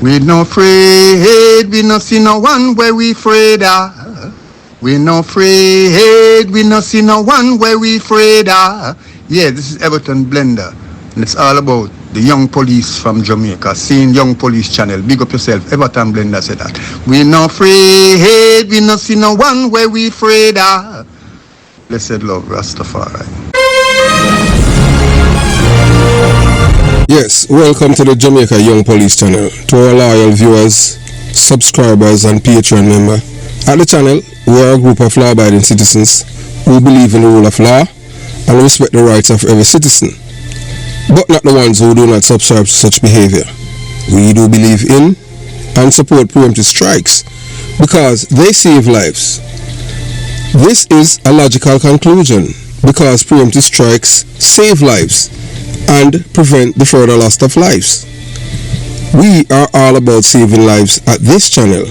We no afraid, we no see no one where we afraid of. We no afraid, we no see no one where we afraid of. Yeah, this is Everton Blender, and it's all about the young police from Jamaica. Seeing Young Police Channel. Big up yourself, Everton Blender said that. We no afraid, we no see no one where we afraid of. Blessed love, Rastafari. Yes, welcome to the Jamaica Young Police Channel. To our loyal viewers, subscribers and Patreon member. At the channel, we are a group of law-abiding citizens who believe in the rule of law and respect the rights of every citizen, but not the ones who do not subscribe to such behavior. We do believe in and support preemptive strikes because they save lives. This is a logical conclusion because preemptive strikes save lives and prevent the further loss of lives. We are all about saving lives at this channel.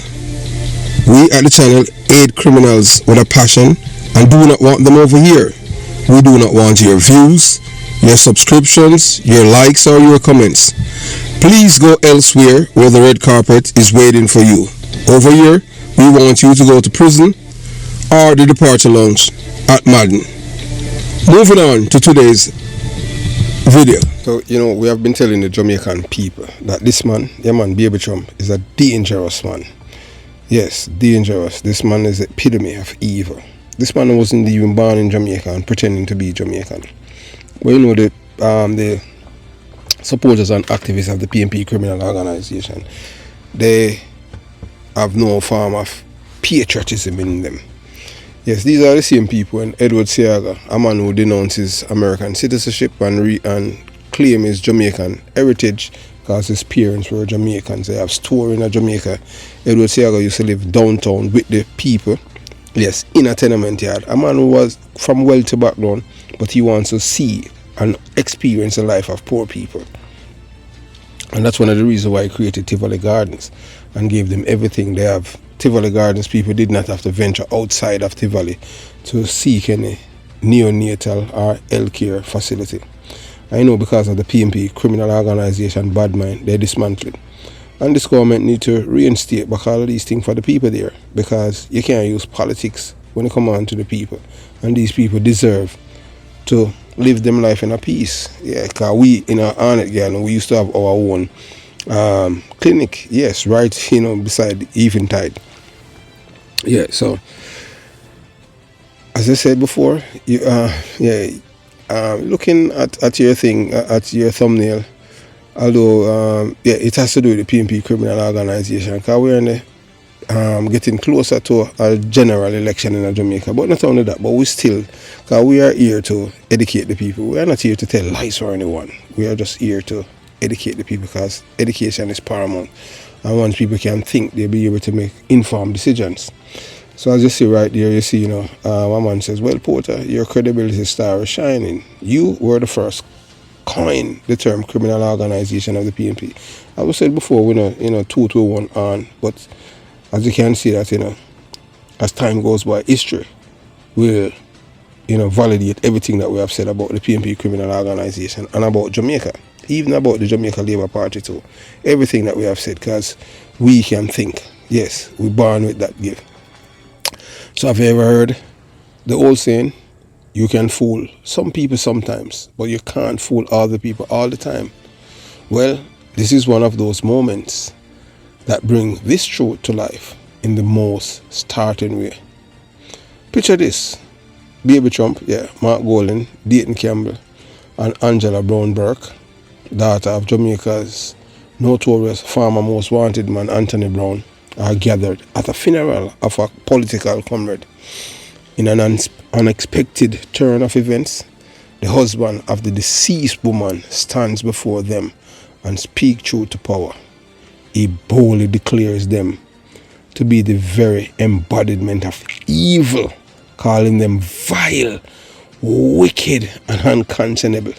We at the channel aid criminals with a passion and do not want them over here. We do not want your views, your subscriptions, your likes or your comments. Please go elsewhere where the red carpet is waiting for you. Over here, we want you to go to prison or the departure lounge at Madden. Moving on to today's video. So, we have been telling the Jamaican people that this man, Baby Trump, is a dangerous man. Yes, dangerous. This man is the epitome of evil. This man wasn't even born in Jamaica and pretending to be Jamaican. But the supporters and activists of the PNP criminal organization, they have no form of patriotism in them. Yes, these are the same people. And Edward Seaga, a man who denounces American citizenship and claim his Jamaican heritage because his parents were Jamaicans. They have store in Jamaica. Edward Seaga used to live downtown with the people. Yes, in a tenement yard. A man who was from wealthy background, but he wants to see and experience the life of poor people. And that's one of the reasons why he created Tivoli Gardens and gave them everything they have. Tivoli Gardens people did not have to venture outside of Tivoli to seek any neonatal or health care facility. I know because of the PNP criminal organization bad mind, they dismantled. And this government need to reinstate back all of these things for the people there, because you can't use politics when it comes on to the people. And these people deserve to live them life in a peace. Yeah, because we in our Arnett Garden, we used to have our own clinic, yes, right, beside Eventide. Yeah, so as I said before, looking at your thing, at your thumbnail, although it has to do with the PNP criminal organization, because we're getting closer to a general election in Jamaica. But not only that, but because we are here to educate the people. We are not here to tell lies for anyone. We are just here to educate the people, because education is paramount. And once people can think, they'll be able to make informed decisions. So as you see right there, you see, one man says, well, Porter, your credibility star is shining. You were the first coin the term criminal organization of the PNP. As I said before, we know, 2 to 1 on, but as you can see that, as time goes by, history will, validate everything that we have said about the PNP criminal organization and about Jamaica, even about the Jamaica Labour Party too. Everything that we have said, because we can think. Yes, we're born with that gift. So have you ever heard the old saying, you can fool some people sometimes, but you can't fool all the people all the time? Well, this is one of those moments that bring this truth to life in the most startling way. Picture this. Baby Trump, Mark Golding, Dayton Campbell, and Angela Brown Burke, daughter of Jamaica's notorious former most wanted man Anthony Brown, are gathered at a funeral of a political comrade. In an unexpected turn of events, the husband of the deceased woman stands before them and speaks truth to power. He boldly declares them to be the very embodiment of evil, calling them vile, wicked, and unconscionable.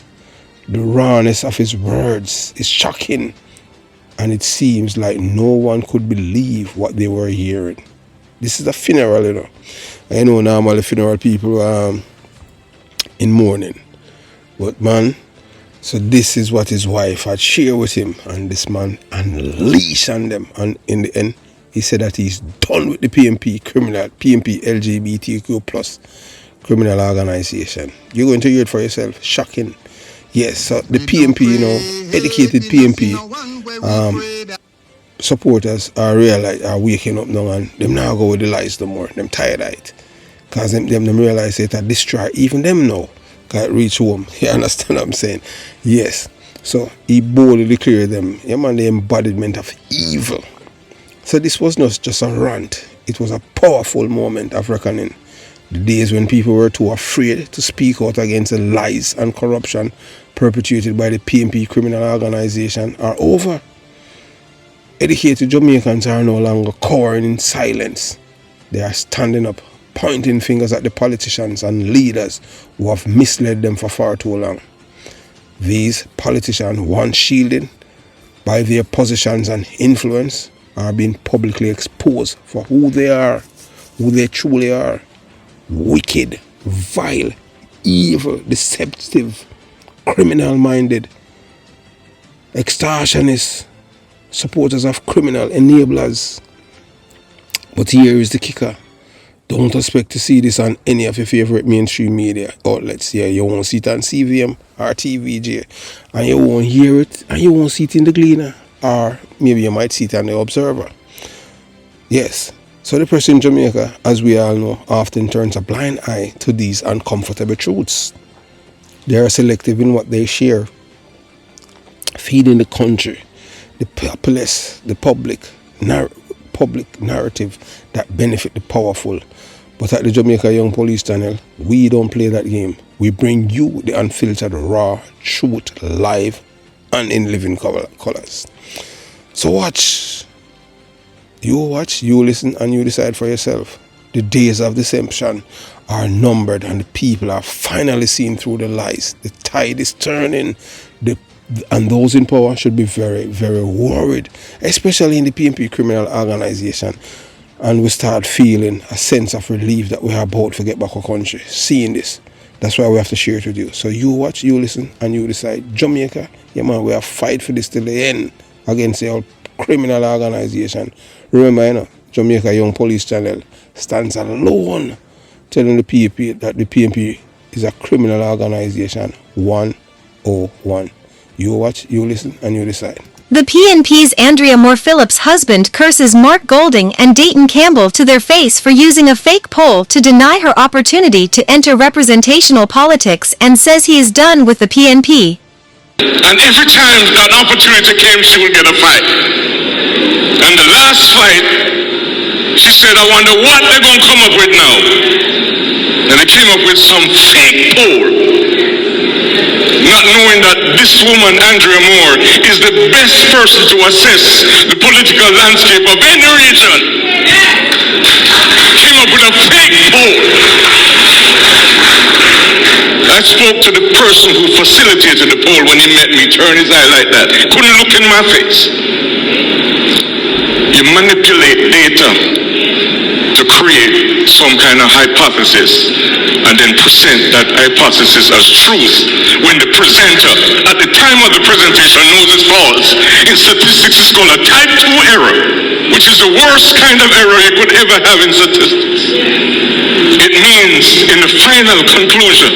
The rawness of his words is shocking, and it seems like no one could believe what they were hearing. This is a funeral, I know normally funeral people in mourning, but man, So this is what his wife had shared with him, and this man unleashed on them. And in the end, he said that he's done with the PMP LGBTQ plus criminal organization. You're going to hear it for yourself. Shocking. Yes, so the PMP, you know, educated PMP supporters are waking up now, and them now go with the lies no more. Them tired of it. Because them realize it had destroy even them now. Can't reach home. You understand what I'm saying? Yes. So he boldly declared them, the embodiment of evil. So this was not just a rant. It was a powerful moment of reckoning. The days when people were too afraid to speak out against the lies and corruption perpetrated by the PMP criminal organization are over. Educated Jamaicans are no longer cowering in silence. They are standing up, pointing fingers at the politicians and leaders who have misled them for far too long. These politicians, once shielded by their positions and influence, are being publicly exposed for who they are, who they truly are. Wicked, vile, evil, deceptive, criminal-minded, extortionists, supporters of criminal enablers. But here is the kicker. Don't expect to see this on any of your favorite mainstream media outlets. Yeah, you won't see it on CVM or TVJ, and you won't hear it, and you won't see it in the Gleaner, or maybe you might see it on the Observer. Yes, so the press in Jamaica, as we all know, often turns a blind eye to these uncomfortable truths. They are selective in what they share, feeding the country, the populace, the public narrative that benefit the powerful. But at the Jamaica Young Police Channel, we don't play that game. We bring you the unfiltered, raw truth, live and in living colors. So watch, you listen, and you decide for yourself. The days of deception are numbered, and the people are finally seeing through the lies. The tide is turning, and those in power should be very, very worried, especially in the PMP criminal organization. And we start feeling a sense of relief that we are about to get back our country. Seeing this, that's why we have to share it with you. So you watch, you listen, and you decide. Jamaica, we have fight for this till the end against the old criminal organization. Remember, Jamaica Young Police Channel stands alone, telling the PMP that the PMP is a criminal organization 101. You watch, you listen, and you decide. The PNP's Andrea MOORE-PHILLIPs' husband curses Mark Golding and Dayton Campbell to their face for using a fake poll to deny her opportunity to enter representational politics, and says he is done with the PNP. And every time an opportunity came, she would get a fight. And the last fight, she said, I wonder what they're going to come up with now. And they came up with some fake poll. Not knowing that this woman, Andrea Moore, is the best person to assess the political landscape of any region. Came up with a fake poll. I spoke to the person who facilitated the poll when he met me, turned his eye like that. Couldn't look in my face. You manipulate data to create some kind of hypothesis and then present that hypothesis as truth when the presenter at the time of the presentation knows it's false. In statistics it's called a type 2 error, which is the worst kind of error you could ever have in statistics. It means in the final conclusion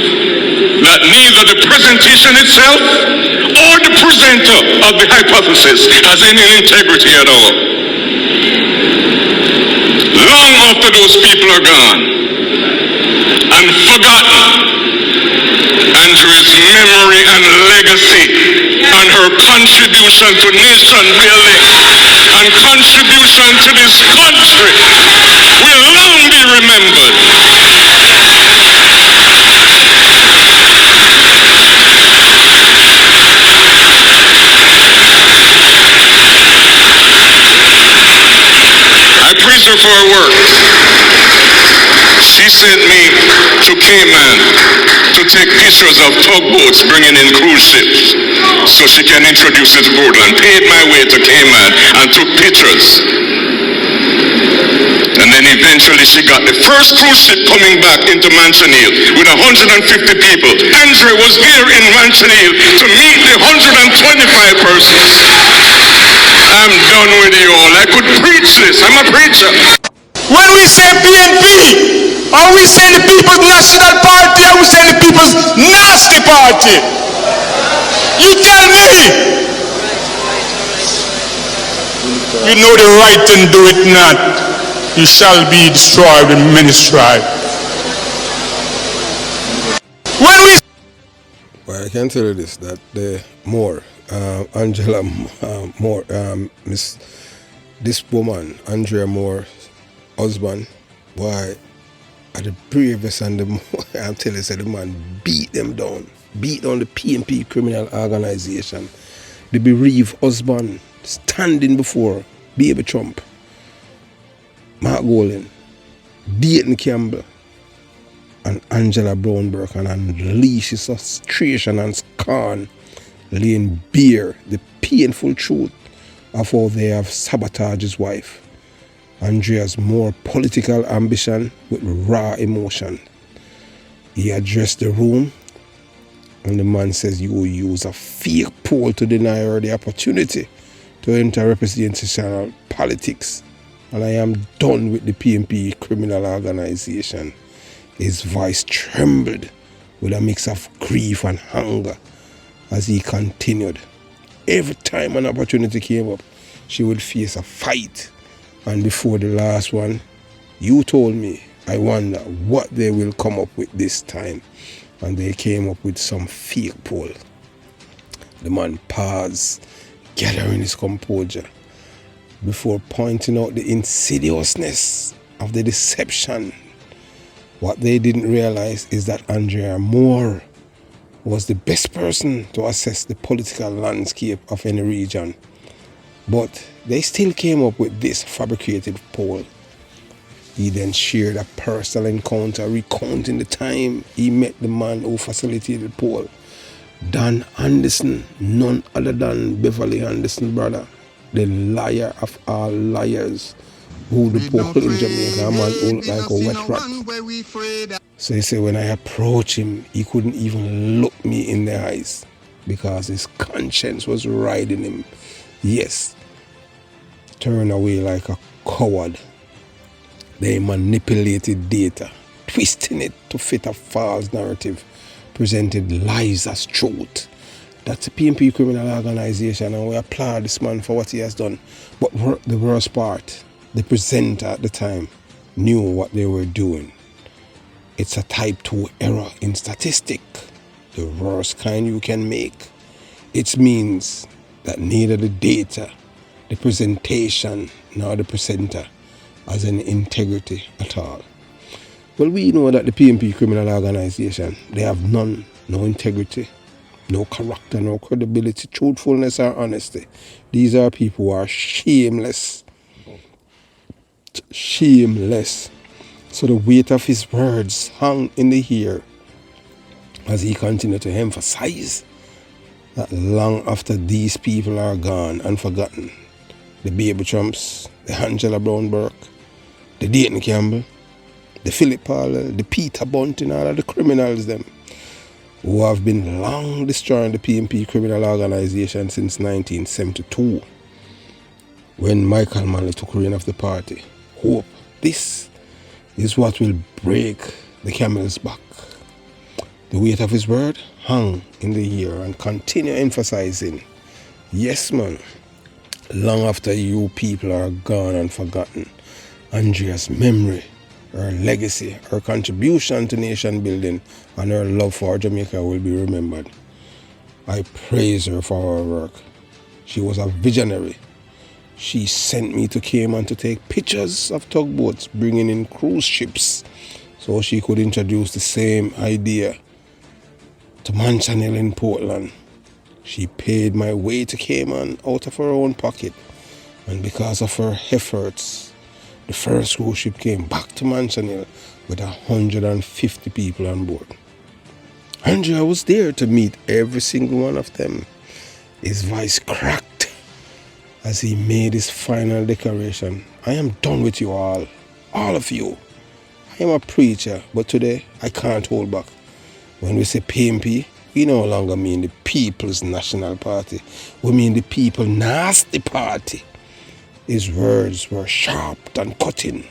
that neither the presentation itself or the presenter of the hypothesis has any integrity at all. Long after those people are gone and forgotten, Andrea's memory and legacy and her contribution to nation building and contribution to this country will long be remembered. I praise her for her work. She sent me to Cayman to take pictures of tugboats bringing in cruise ships so she can introduce it to Portland. Paid my way to Cayman and took pictures. And then eventually she got the first cruise ship coming back into Mansion Hill with 150 people. Andre was there in Mansion Hill to meet the 125 persons. I'm done with you all. I could preach this. I'm a preacher. When we say PNP, are we saying the People's National Party, or are we saying the People's Nasty Party? You tell me. You know the right and do it not. You shall be destroyed with many stripes. When we... Well, I can tell you this, that the Moore, Angela Moore, this woman, Andrea Moore, husband, why at the previous and I'm telling you, the man beat them down, beat down the PNP criminal organization. The bereaved husband standing before Baby Trump, Mark Golding, Dayton Campbell, and Angela Brown Burke, and unleashes frustration and scorn, laying bare the painful truth of how they have sabotaged his wife. Andrea's more political ambition with raw emotion. He addressed the room, and the man says you will use a fake poll to deny her the opportunity to enter representational politics. And I am done with the PNP criminal organization. His voice trembled with a mix of grief and anger as he continued. Every time an opportunity came up, she would face a fight. And before the last one, you told me, I wonder what they will come up with this time. And they came up with some fake poll. The man paused, gathering his composure, before pointing out the insidiousness of the deception. What they didn't realize is that Andrea Moore was the best person to assess the political landscape of any region. But they still came up with this fabricated poll. He then shared a personal encounter recounting the time he met the man who facilitated the poll. Don Anderson, none other than Beverly Anderson brother, the liar of all liars, who the poll in Jamaica, a man who looked like a wet rat. So he said when I approached him, he couldn't even look me in the eyes because his conscience was riding him. Yes, turn away like a coward. They manipulated data, twisting it to fit a false narrative, presented lies as truth. That's a PNP criminal organization, and we applaud this man for what he has done. But the worst part, the presenter at the time knew what they were doing. It's a type 2 error in statistic, the worst kind you can make. It means that neither the data, the presentation, nor the presenter has any integrity at all. Well, we know that the PNP criminal organization, they have no integrity, no character, no credibility, truthfulness or honesty. These are people who are shameless. Shameless. So the weight of his words hung in the air as he continued to emphasize that long after these people are gone and forgotten, the Baby Trumps, the Angela Brown Burke, the Dayton Campbell, the Philip Parler, the Peter Bunting, all of the criminals them, who have been long destroying the PNP criminal organization since 1972, when Michael Manley took reign of the party. Hope this is what will break the camel's back. The weight of his word hung in the air and continue emphasizing, yes man, long after you people are gone and forgotten, Andrea's memory, her legacy, her contribution to nation building, and her love for Jamaica will be remembered. I praise her for her work. She was a visionary. She sent me to Cayman to take pictures of tugboats bringing in cruise ships so she could introduce the same idea to Mansion Hill in Portland. She paid my way to Cayman out of her own pocket, and because of her efforts, the first cruise ship came back to Mansion Hill with 150 people on board. Andrea was there to meet every single one of them. His voice cracked as he made his final declaration. I am done with you all all of you. I am a preacher, but today I can't hold back. When we say PNP, we no longer mean the People's National Party. We mean the People Nasty Party. His words were sharp and cutting,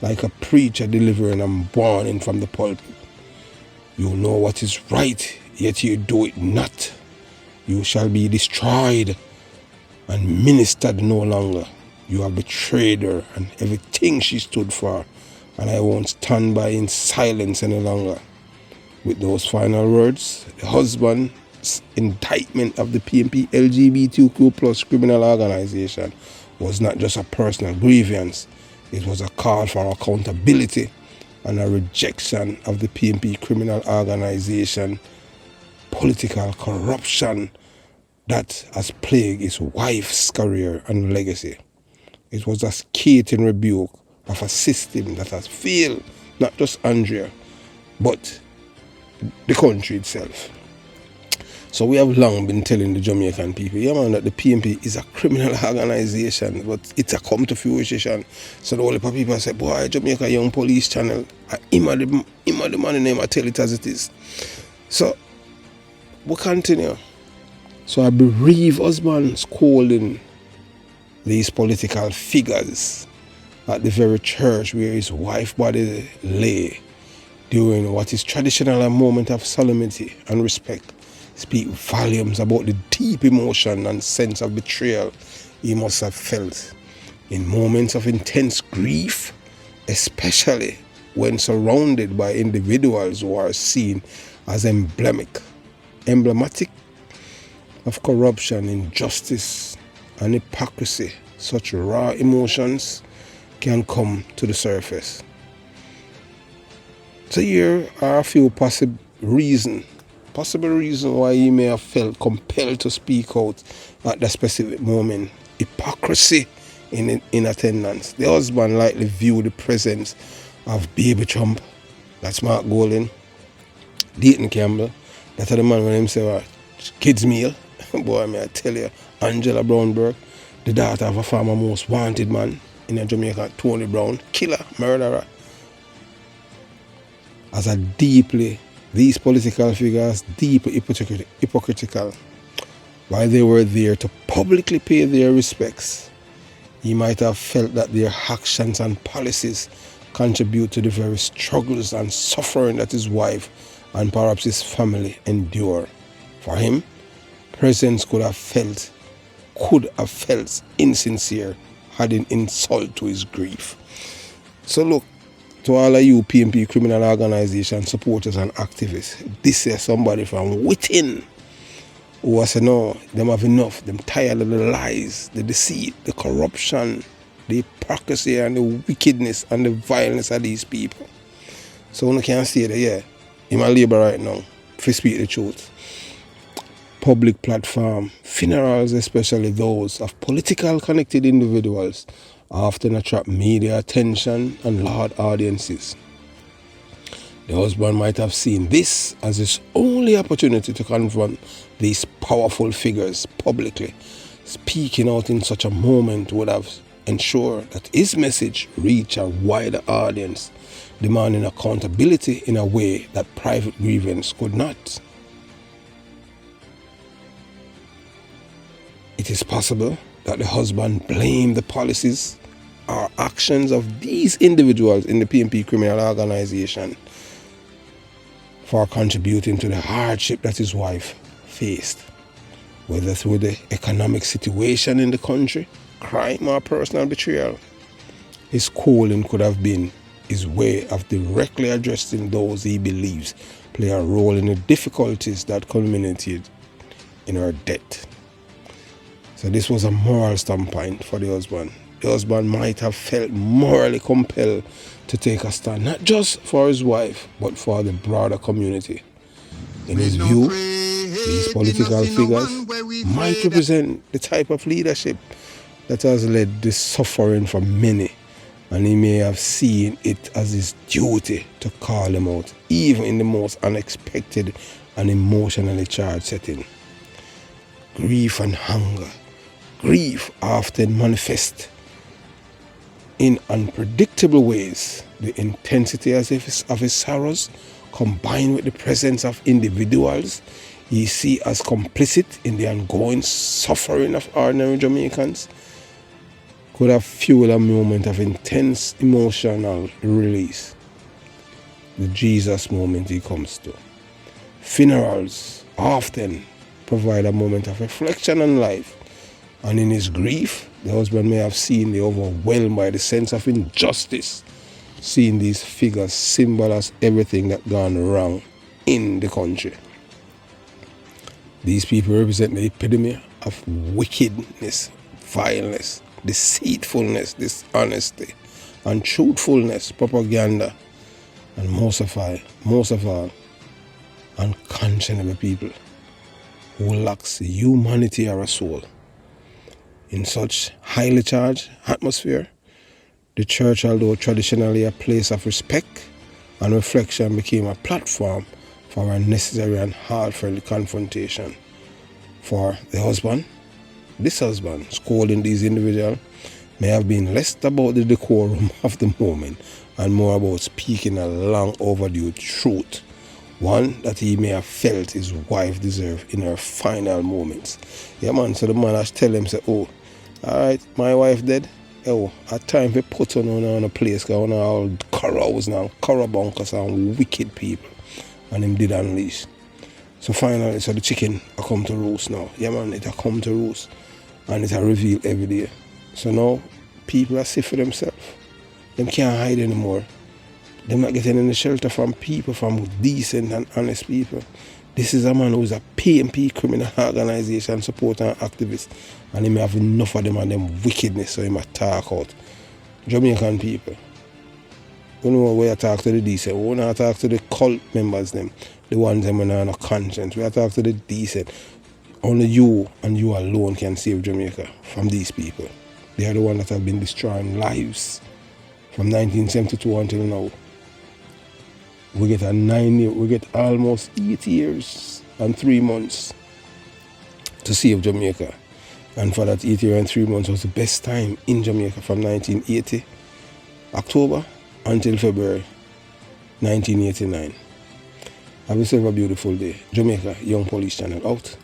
like a preacher delivering a warning from the pulpit. You know what is right, yet you do it not. You shall be destroyed and ministered no longer. You have betrayed her and everything she stood for, and I won't stand by in silence any longer. With those final words, the husband's indictment of the PNP LGBTQ plus criminal organization was not just a personal grievance, it was a call for accountability and a rejection of the PNP criminal organization, political corruption that has plagued his wife's career and legacy. It was a scathing rebuke of a system that has failed not just Andrea, but the country itself. So we have long been telling the Jamaican people, yeah man, that the PNP is a criminal organization, but it's a come to fruition. So the whole heap of people say, boy, Jamaica Young Police Channel, him are the man name, I tell it as it is. So we continue. So a bereaved husband scolding these political figures at the very church where his wife body lay during what is traditional a moment of solemnity and respect speak volumes about the deep emotion and sense of betrayal he must have felt in moments of intense grief, especially when surrounded by individuals who are seen as emblematic of corruption, injustice, and hypocrisy. Such raw emotions can come to the surface. So here are a few possible reasons why he may have felt compelled to speak out at that specific moment. Hypocrisy in attendance. The husband likely viewed the presence of Baby Trump, that's Mark Golding, Dayton Campbell, that's the man when him say kids meal. Boy, may I tell you, Angela Brownberg, the daughter of a former most wanted man in Jamaica, Tony Brown, killer, murderer. As these political figures deeply hypocritical. While they were there to publicly pay their respects, he might have felt that their actions and policies contribute to the very struggles and suffering that his wife and perhaps his family endure. For him, presence could have felt insincere, adding insult to his grief. So look, to all of you PNP criminal organization supporters and activists, this is somebody from within who was say no, them have enough, them tired of the lies, the deceit, the corruption, the hypocrisy and the wickedness and the violence of these people. So one can say that, yeah, in my labor right now, to speak the truth. Public platform, funerals, especially those of political connected individuals, often attract media attention and large audiences. The husband might have seen this as his only opportunity to confront these powerful figures publicly. Speaking out in such a moment would have ensured that his message reached a wider audience, demanding accountability in a way that private grievance could not. It is possible that the husband blamed the policies or actions of these individuals in the PNP criminal organization for contributing to the hardship that his wife faced, whether through the economic situation in the country, crime or personal betrayal. His calling could have been his way of directly addressing those he believes play a role in the difficulties that culminated in her death. So this was a moral standpoint for the husband. The husband might have felt morally compelled to take a stand, not just for his wife, but for the broader community. In his view, these political figures might represent the type of leadership that has led this suffering for many, and he may have seen it as his duty to call them out, even in the most unexpected and emotionally charged setting. Grief and hunger. Grief often manifests in unpredictable ways. The intensity of his sorrows, combined with the presence of individuals he sees as complicit in the ongoing suffering of ordinary Jamaicans, could have fueled a moment of intense emotional release. The Jesus moment he comes to. Funerals often provide a moment of reflection on life, and in his grief, the husband may have seen the overwhelmed by the sense of injustice, seeing these figures symbolize everything that gone wrong in the country. These people represent the epitome of wickedness, violence, deceitfulness, dishonesty, untruthfulness, propaganda, and most of all, unconscionable people who lacks humanity or a soul. In such highly charged atmosphere, the church, although traditionally a place of respect and reflection, became a platform for a necessary and heartfelt confrontation. For the husband, this husband scolding these individuals may have been less about the decorum of the moment and more about speaking a long overdue truth, one that he may have felt his wife deserved in her final moments. Yeah, man, so the man has tell him, say, oh, alright, my wife dead. Oh, at time we put on a place because on all corrupt now, corrupt and wicked people. And him did unleash. So finally, so the chicken a come to roost now. Yeah, man, it a come to roost. And it a reveal every day. So now, people are safe for themselves. Them can't hide anymore. They're not getting any shelter from people, from decent and honest people. This is a man who's a PMP criminal organization supporter and activist. And he may have enough of them and them wickedness, so he might talk out. Jamaican people. You know where you talk to the decent. We don't talk to the cult members them. The ones them who have no conscience. We talk to the decent. Only you and you alone can save Jamaica from these people. They are the ones that have been destroying lives from 1972 until now. We get we get almost 8 years and 3 months to save Jamaica. And for that 8 years and 3 months was the best time in Jamaica from 1980 October until February 1989. Have yourself a beautiful day. Jamaica Young Police Channel out.